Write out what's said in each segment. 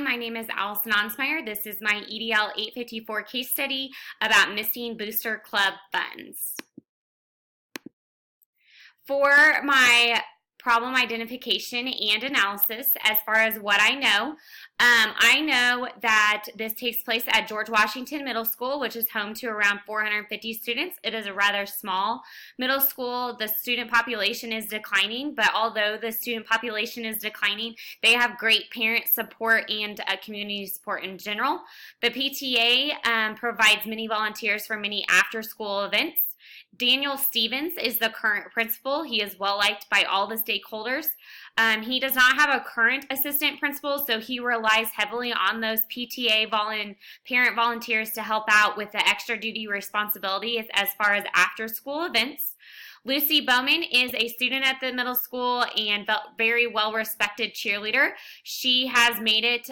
my name is Allison Onsmeyer. This is my EDL 854 case study about missing Booster Club funds. For my problem identification and analysis, as far as what I know that this takes place at George Washington Middle School, which is home to around 450 students. It is a rather small middle school. The student population is declining, but although the student population is declining, they have great parent support and community support in general. The PTA provides many volunteers for many after-school events. Daniel Stevens is the current principal. He is well liked by all the stakeholders. He does not have a current assistant principal, so he relies heavily on those PTA parent volunteers to help out with the extra duty responsibilities as far as after school events. Lucy Bowman is a student at the middle school and very well-respected cheerleader. She has made it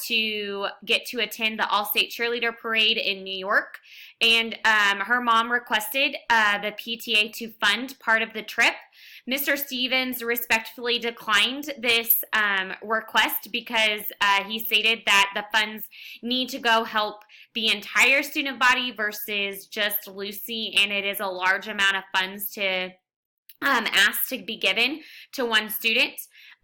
to get to attend the All-State Cheerleader Parade in New York, and her mom requested the PTA to fund part of the trip. Mr. Stevens respectfully declined this request because he stated that the funds need to go help the entire student body versus just Lucy, and it is a large amount of funds to ask to be given to one student.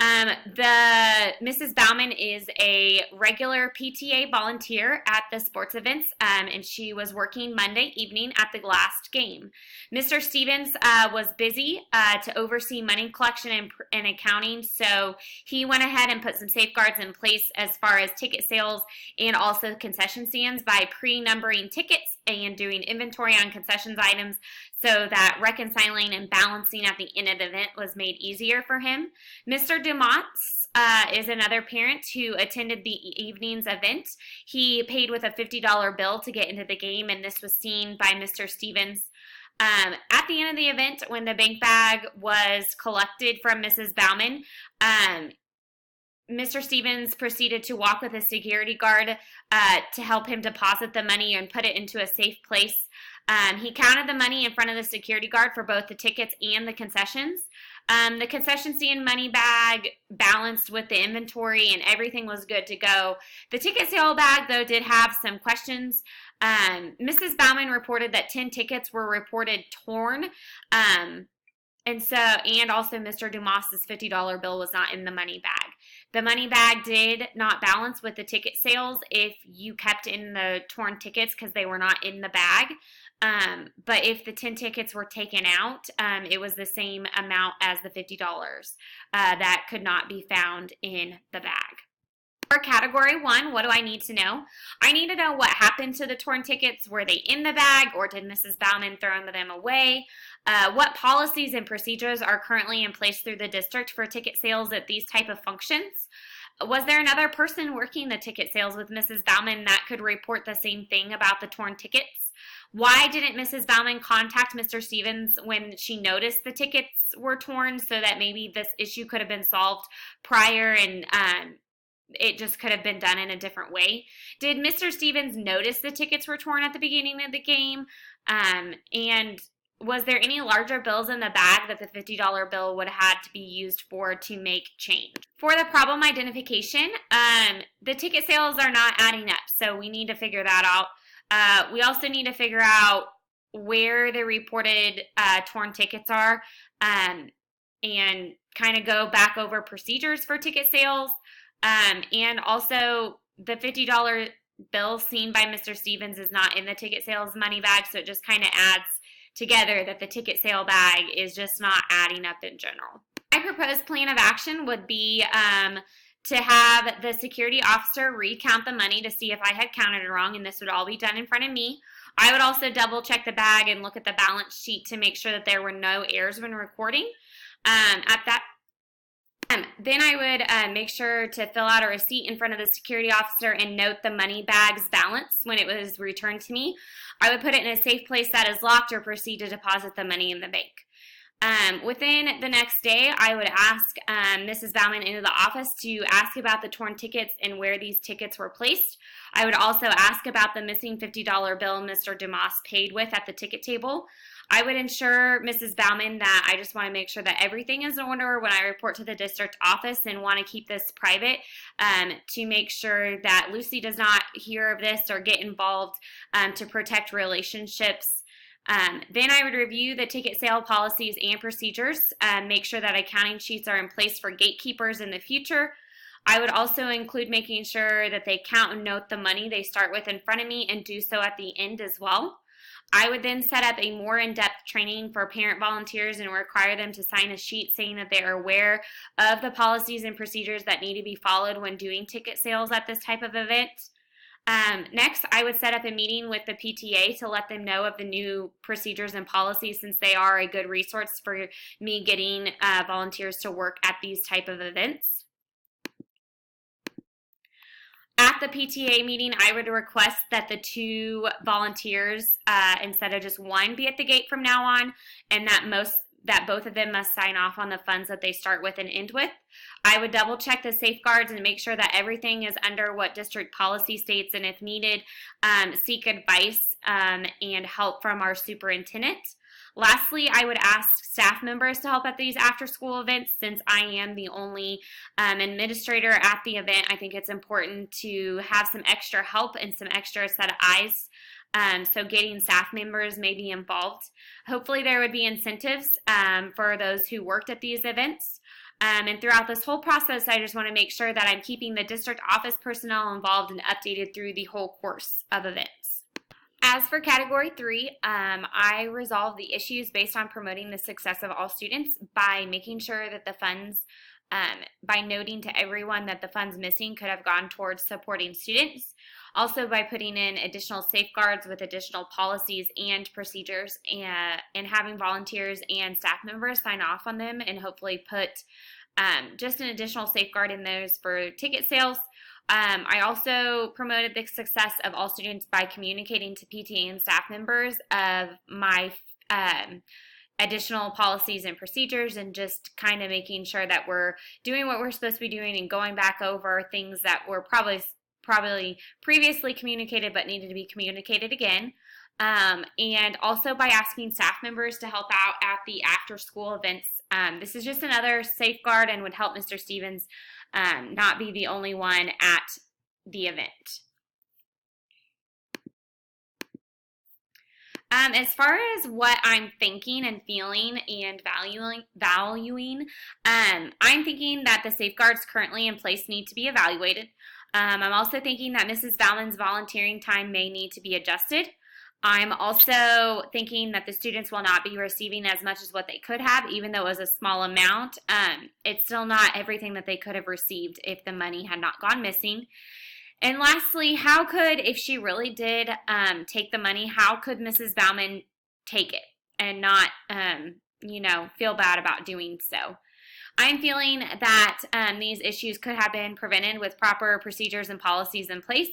Mrs. Bauman is a regular PTA volunteer at the sports events, and she was working Monday evening at the last game. Mr. Stevens was busy to oversee money collection and accounting, so he went ahead and put some safeguards in place as far as ticket sales and also concession stands by pre-numbering tickets and doing inventory on concessions items so that reconciling and balancing at the end of the event was made easier for him. Mr. Dumas is another parent who attended the evening's event. He paid with a $50 bill to get into the game, and this was seen by Mr. Stevens. At the end of the event, when the bank bag was collected from Mrs. Bauman, Mr. Stevens proceeded to walk with a security guard to help him deposit the money and put it into a safe place. He counted the money in front of the security guard for both the tickets and the concessions. The concession stand money bag balanced with the inventory and everything was good to go. The ticket sale bag, though, did have some questions. Mrs. Bauman reported that 10 tickets were reported torn. And also Mr. Dumas's $50 bill was not in the money bag. The money bag did not balance with the ticket sales if you kept in the torn tickets because they were not in the bag. But if the 10 tickets were taken out, it was the same amount as the $50 that could not be found in the bag. For category 1, what do I need to know? I need to know what happened to the torn tickets. Were they in the bag or did Mrs. Bauman throw them away? What policies and procedures are currently in place through the district for ticket sales at these type of functions? Was there another person working the ticket sales with Mrs. Bauman that could report the same thing about the torn tickets? Why didn't Mrs. Bauman contact Mr. Stevens when she noticed the tickets were torn so that maybe this issue could have been solved prior and it just could have been done in a different way? Did Mr. Stevens notice the tickets were torn at the beginning of the game? And was there any larger bills in the bag that the $50 bill would have had to be used for to make change? For the problem identification, the ticket sales are not adding up, so we need to figure that out. We also need to figure out where the reported torn tickets are and kind of go back over procedures for ticket sales. And also the $50 bill seen by Mr. Stevens is not in the ticket sales money bag, so it just kind of adds together that the ticket sale bag is just not adding up in general. My proposed plan of action would be to have the security officer recount the money to see if I had counted it wrong, and this would all be done in front of me. I would also double check the bag and look at the balance sheet to make sure that there were no errors when recording. Then I would make sure to fill out a receipt in front of the security officer and note the money bag's balance when it was returned to me. I would put it in a safe place that is locked or proceed to deposit the money in the bank. Within the next day, I would ask Mrs. Bauman into the office to ask about the torn tickets and where these tickets were placed. I would also ask about the missing $50 bill Mr. Dumas paid with at the ticket table. I would ensure, Mrs. Bauman, that I just want to make sure that everything is in order when I report to the district office and want to keep this private to make sure that Lucy does not hear of this or get involved to protect relationships. Then I would review the ticket sale policies and procedures, make sure that accounting sheets are in place for gatekeepers in the future. I would also include making sure that they count and note the money they start with in front of me and do so at the end as well. I would then set up a more in-depth training for parent volunteers and require them to sign a sheet saying that they are aware of the policies and procedures that need to be followed when doing ticket sales at this type of event. Next, I would set up a meeting with the PTA to let them know of the new procedures and policies, since they are a good resource for me getting volunteers to work at these type of events. At the PTA meeting, I would request that the 2 volunteers, instead of just 1, be at the gate from now on, and that both of them must sign off on the funds that they start with and end with. I would double check the safeguards and make sure that everything is under what district policy states, and if needed, seek advice and help from our superintendent. Lastly, I would ask staff members to help at these after-school events. Since I am the only administrator at the event, I think it's important to have some extra help and some extra set of eyes. So getting staff members may be involved. Hopefully there would be incentives for those who worked at these events. And throughout this whole process, I just want to make sure that I'm keeping the district office personnel involved and updated through the whole course of events. As for Category 3, I resolve the issues based on promoting the success of all students by making sure that the funds, by noting to everyone that the funds missing could have gone towards supporting students. Also by putting in additional safeguards with additional policies and procedures, and having volunteers and staff members sign off on them, and hopefully put just an additional safeguard in those for ticket sales. I also promoted the success of all students by communicating to PTA and staff members of my additional policies and procedures, and just kind of making sure that we're doing what we're supposed to be doing and going back over things that were probably previously communicated but needed to be communicated again. And also by asking staff members to help out at the after-school events. This is just another safeguard and would help Mr. Stevens not be the only one at the event. As far as what I'm thinking and feeling and valuing, I'm thinking that the safeguards currently in place need to be evaluated. I'm also thinking that Mrs. Bauman's volunteering time may need to be adjusted. I'm also thinking that the students will not be receiving as much as what they could have, even though it was a small amount. It's still not everything that they could have received if the money had not gone missing. And lastly, if she really did take the money, how could Mrs. Bauman take it and not, feel bad about doing so? I'm feeling that these issues could have been prevented with proper procedures and policies in place.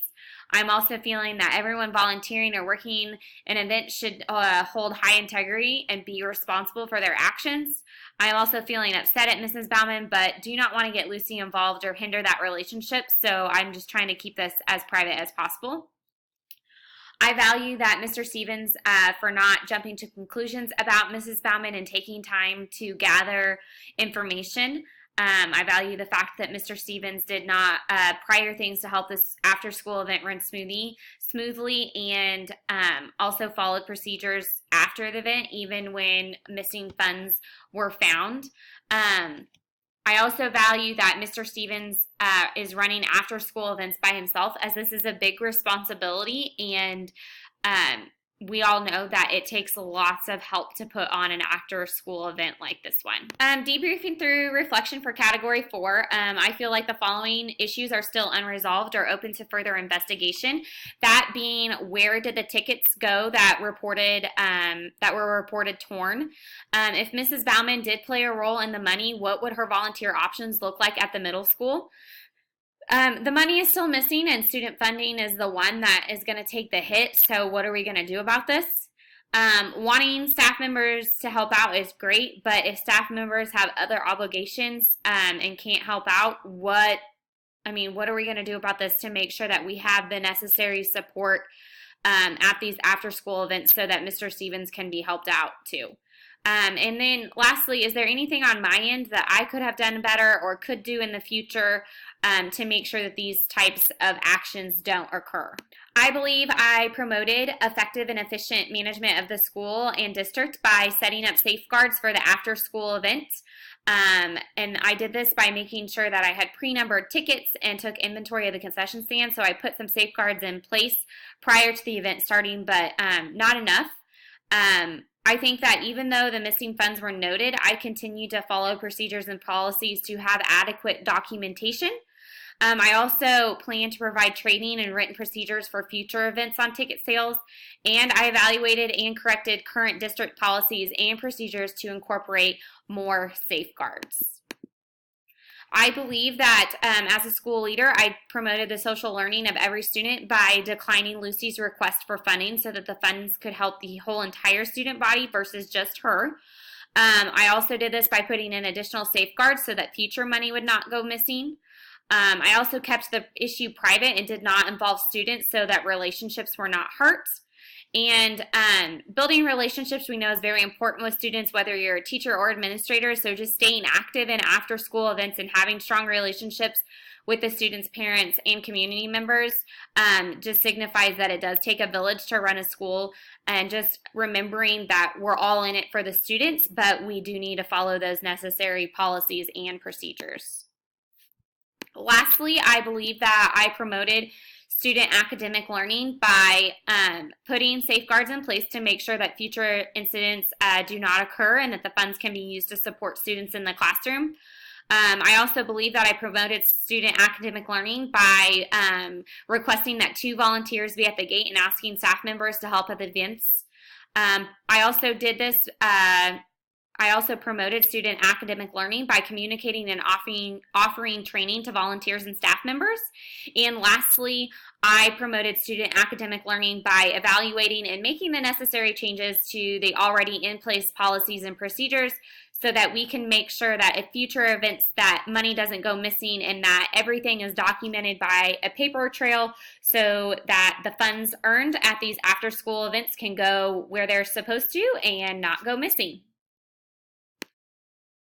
I'm also feeling that everyone volunteering or working an event should hold high integrity and be responsible for their actions. I'm also feeling upset at Mrs. Bauman, but do not want to get Lucy involved or hinder that relationship, so I'm just trying to keep this as private as possible. I value that Mr. Stevens for not jumping to conclusions about Mrs. Bauman and taking time to gather information. I value the fact that Mr. Stevens did not prior things to help this after-school event run smoothly, and also followed procedures after the event, even when missing funds were found. I also value that Mr. Stevens is running after-school events by himself, as this is a big responsibility, and we all know that it takes lots of help to put on an after-school event like this one. Debriefing through reflection for Category 4, I feel like the following issues are still unresolved or open to further investigation. That being, where did the tickets go that were reported torn? If Mrs. Bauman did play a role in the money, what would her volunteer options look like at the middle school? The money is still missing, and student funding is the one that is going to take the hit, so what are we going to do about this? Wanting staff members to help out is great, but if staff members have other obligations and can't help out, what are we going to do about this to make sure that we have the necessary support at these after-school events so that Mr. Stevens can be helped out too. And then lastly, is there anything on my end that I could have done better or could do in the future to make sure that these types of actions don't occur? I believe I promoted effective and efficient management of the school and district by setting up safeguards for the after-school event. And I did this by making sure that I had pre-numbered tickets and took inventory of the concession stand. So I put some safeguards in place prior to the event starting, but not enough. I think that even though the missing funds were noted, I continue to follow procedures and policies to have adequate documentation. I also plan to provide training and written procedures for future events on ticket sales, and I evaluated and corrected current district policies and procedures to incorporate more safeguards. I believe that as a school leader, I promoted the social learning of every student by declining Lucy's request for funding so that the funds could help the whole entire student body versus just her. I also did this by putting in additional safeguards so that future money would not go missing. I also kept the issue private and did not involve students so that relationships were not hurt. And building relationships we know is very important with students, whether you're a teacher or administrator. So just staying active in after school events and having strong relationships with the students' parents and community members just signifies that it does take a village to run a school, and just remembering that we're all in it for the students, but we do need to follow those necessary policies and procedures. Lastly, I believe that I promoted student academic learning by putting safeguards in place to make sure that future incidents do not occur and that the funds can be used to support students in the classroom. I also believe that I promoted student academic learning by requesting that 2 volunteers be at the gate and asking staff members to help at the events. I also did this I also promoted student academic learning by communicating and offering training to volunteers and staff members. And lastly, I promoted student academic learning by evaluating and making the necessary changes to the already in place policies and procedures so that we can make sure that at future events that money doesn't go missing and that everything is documented by a paper trail so that the funds earned at these after school events can go where they're supposed to and not go missing.